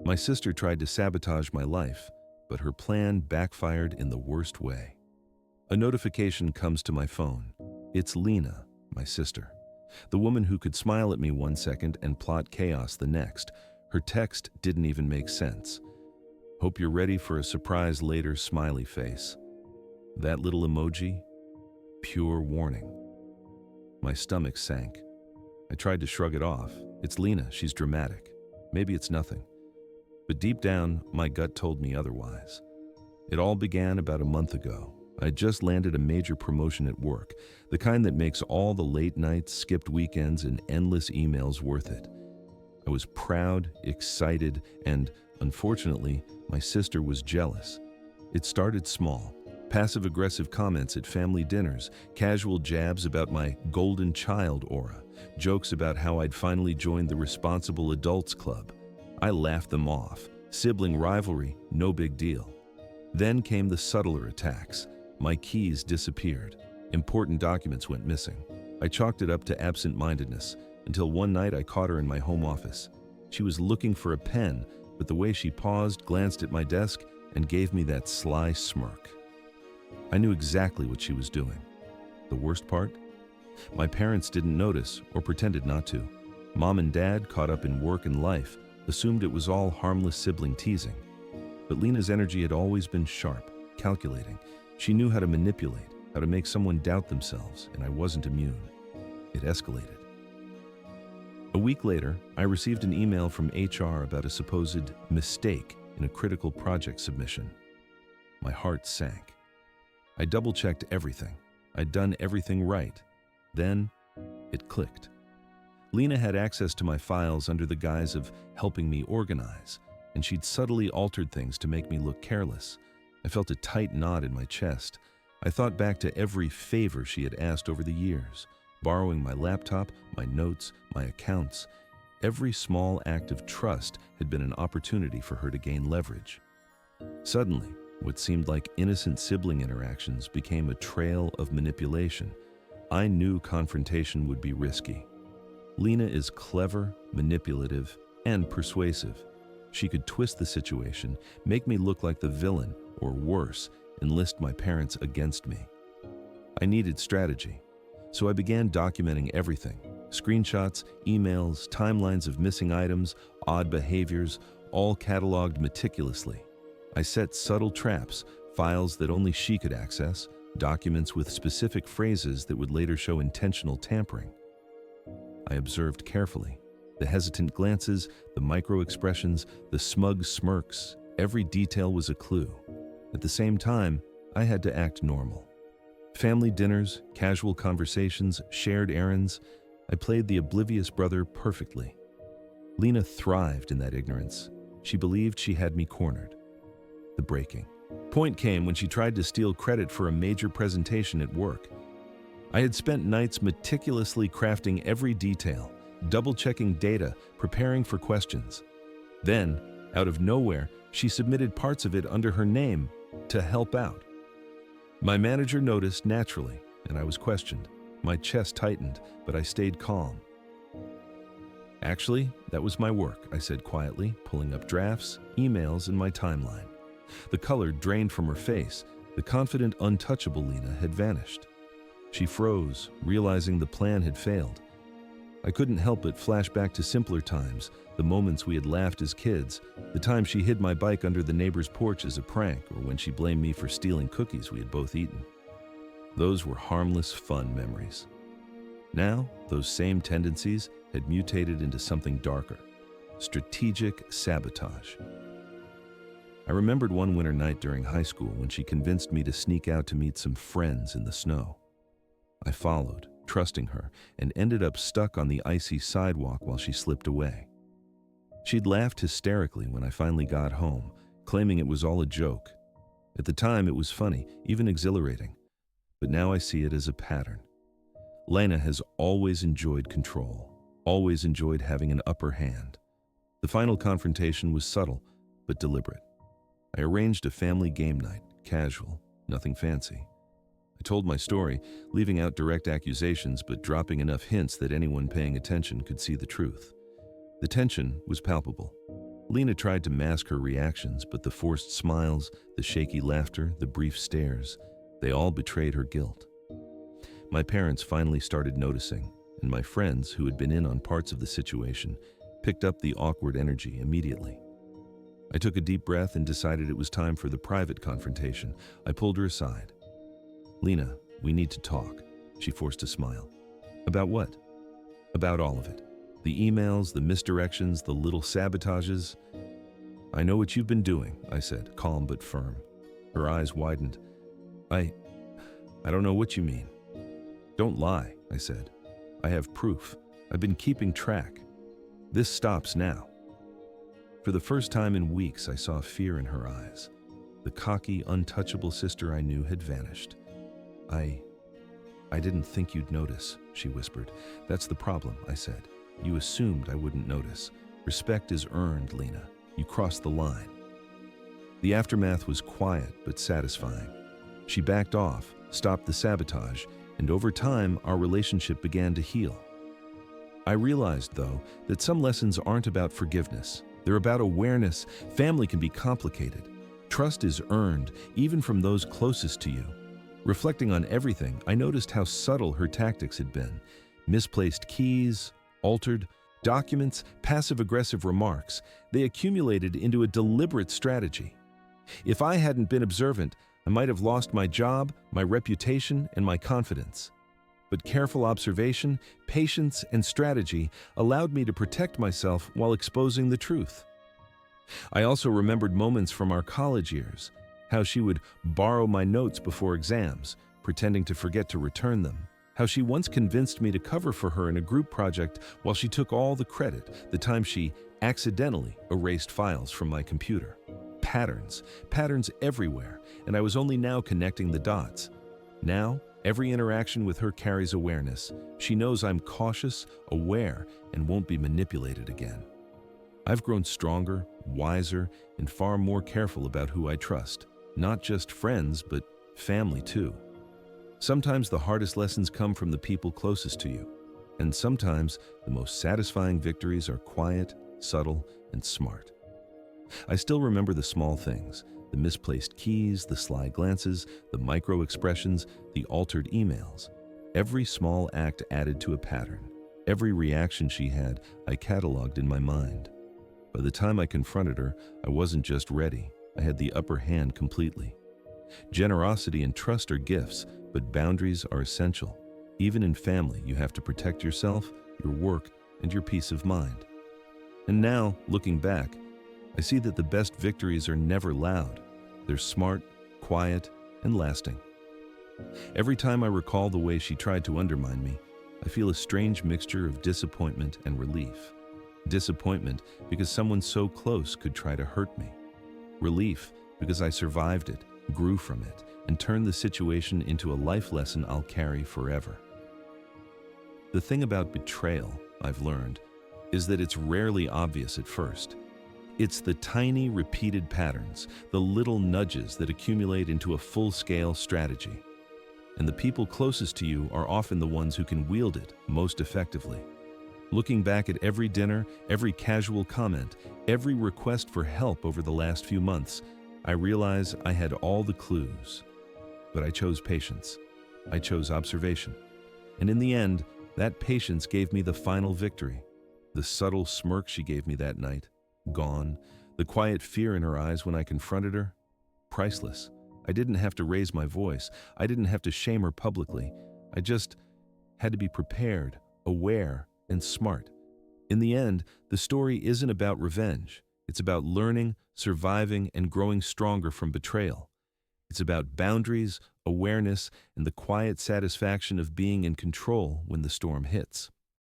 My sister tried to sabotage my life, but her plan backfired in the worst way. A notification comes to my phone. It's Lena, my sister. The woman who could smile at me one second and plot chaos the next. Her text didn't even make sense. Hope you're ready for a surprise later, smiley face. That little emoji? Pure warning. My stomach sank. I tried to shrug it off. It's Lena, she's dramatic. Maybe it's nothing. But deep down, my gut told me otherwise. It all began about a month ago. I had just landed a major promotion at work, the kind that makes all the late nights, skipped weekends, and endless emails worth it. I was proud, excited, and, unfortunately, my sister was jealous. It started small. Passive-aggressive comments at family dinners, casual jabs about my golden child aura, jokes about how I'd finally joined the responsible adults club. I laughed them off. Sibling rivalry, no big deal. Then came the subtler attacks. My keys disappeared. Important documents went missing. I chalked it up to absent-mindedness, until one night I caught her in my home office. She was looking for a pen, but the way she paused, glanced at my desk, and gave me that sly smirk. I knew exactly what she was doing. The worst part? My parents didn't notice, or pretended not to. Mom and Dad, caught up in work and life, assumed it was all harmless sibling teasing. But Lena's energy had always been sharp, calculating. She knew how to manipulate, how to make someone doubt themselves, and I wasn't immune. It escalated. A week later, I received an email from HR about a supposed mistake in a critical project submission. My heart sank. I double-checked everything. I'd done everything right. Then, it clicked. Lena had access to my files under the guise of helping me organize, and she'd subtly altered things to make me look careless. I felt a tight knot in my chest. I thought back to every favor she had asked over the years, borrowing my laptop, my notes, my accounts. Every small act of trust had been an opportunity for her to gain leverage. Suddenly, what seemed like innocent sibling interactions became a trail of manipulation. I knew confrontation would be risky. Lena is clever, manipulative, and persuasive. She could twist the situation, make me look like the villain, or worse, enlist my parents against me. I needed strategy, so I began documenting everything. Screenshots, emails, timelines of missing items, odd behaviors, all cataloged meticulously. I set subtle traps, files that only she could access, documents with specific phrases that would later show intentional tampering. I observed carefully. The hesitant glances, the micro-expressions, the smug smirks, every detail was a clue. At the same time, I had to act normal. Family dinners, casual conversations, shared errands, I played the oblivious brother perfectly. Lena thrived in that ignorance. She believed she had me cornered. The breaking point came when she tried to steal credit for a major presentation at work. I had spent nights meticulously crafting every detail, double-checking data, preparing for questions. Then, out of nowhere, she submitted parts of it under her name to help out. My manager noticed naturally, and I was questioned. My chest tightened, but I stayed calm. Actually, that was my work, I said quietly, pulling up drafts, emails, and my timeline. The color drained from her face. The confident, untouchable Lena had vanished. She froze, realizing the plan had failed. I couldn't help but flash back to simpler times, the moments we had laughed as kids, the time she hid my bike under the neighbor's porch as a prank, or when she blamed me for stealing cookies we had both eaten. Those were harmless, fun memories. Now, those same tendencies had mutated into something darker: strategic sabotage. I remembered one winter night during high school when she convinced me to sneak out to meet some friends in the snow. I followed, trusting her, and ended up stuck on the icy sidewalk while she slipped away. She'd laughed hysterically when I finally got home, claiming it was all a joke. At the time, it was funny, even exhilarating. But now I see it as a pattern. Lena has always enjoyed control, always enjoyed having an upper hand. The final confrontation was subtle, but deliberate. I arranged a family game night, casual, nothing fancy. I told my story, leaving out direct accusations but dropping enough hints that anyone paying attention could see the truth. The tension was palpable. Lena tried to mask her reactions, but the forced smiles, the shaky laughter, the brief stares, they all betrayed her guilt. My parents finally started noticing, and my friends, who had been in on parts of the situation, picked up the awkward energy immediately. I took a deep breath and decided it was time for the private confrontation. I pulled her aside. "Lena, we need to talk," she forced a smile. "About what?" "About all of it. The emails, the misdirections, the little sabotages." "I know what you've been doing," I said, calm but firm. Her eyes widened. I don't know what you mean." "Don't lie," I said. "I have proof. I've been keeping track. This stops now." For the first time in weeks, I saw fear in her eyes. The cocky, untouchable sister I knew had vanished. I didn't think you'd notice," she whispered. "That's the problem," I said. "You assumed I wouldn't notice. Respect is earned, Lena. You crossed the line." The aftermath was quiet but satisfying. She backed off, stopped the sabotage, and over time, our relationship began to heal. I realized, though, that some lessons aren't about forgiveness. They're about awareness. Family can be complicated. Trust is earned, even from those closest to you. Reflecting on everything, I noticed how subtle her tactics had been. Misplaced keys, altered documents, passive-aggressive remarks. They accumulated into a deliberate strategy. If I hadn't been observant, I might have lost my job, my reputation, and my confidence. But careful observation, patience, and strategy allowed me to protect myself while exposing the truth. I also remembered moments from our college years, how she would borrow my notes before exams, pretending to forget to return them, how she once convinced me to cover for her in a group project while she took all the credit, the time she accidentally erased files from my computer. Patterns everywhere, and I was only now connecting the dots. Now, every interaction with her carries awareness. She knows I'm cautious, aware, and won't be manipulated again. I've grown stronger, wiser, and far more careful about who I trust. Not just friends, but family too. Sometimes the hardest lessons come from the people closest to you, and sometimes the most satisfying victories are quiet, subtle, and smart. I still remember the small things, the misplaced keys, the sly glances, the micro-expressions, the altered emails. Every small act added to a pattern. Every reaction she had, I cataloged in my mind. By the time I confronted her, I wasn't just ready. I had the upper hand completely. Generosity and trust are gifts, but boundaries are essential. Even in family, you have to protect yourself, your work, and your peace of mind. And now, looking back, I see that the best victories are never loud. They're smart, quiet, and lasting. Every time I recall the way she tried to undermine me, I feel a strange mixture of disappointment and relief. Disappointment because someone so close could try to hurt me. Relief because I survived it, grew from it, and turned the situation into a life lesson I'll carry forever. The thing about betrayal, I've learned, is that it's rarely obvious at first. It's the tiny, repeated patterns, the little nudges that accumulate into a full-scale strategy. And the people closest to you are often the ones who can wield it most effectively. Looking back at every dinner, every casual comment, every request for help over the last few months, I realize I had all the clues. But I chose patience. I chose observation. And in the end, that patience gave me the final victory. The subtle smirk she gave me that night, gone. The quiet fear in her eyes when I confronted her, priceless. I didn't have to raise my voice. I didn't have to shame her publicly. I just had to be prepared, aware, and smart. In the end, the story isn't about revenge. It's about learning, surviving, and growing stronger from betrayal. It's about boundaries, awareness, and the quiet satisfaction of being in control when the storm hits.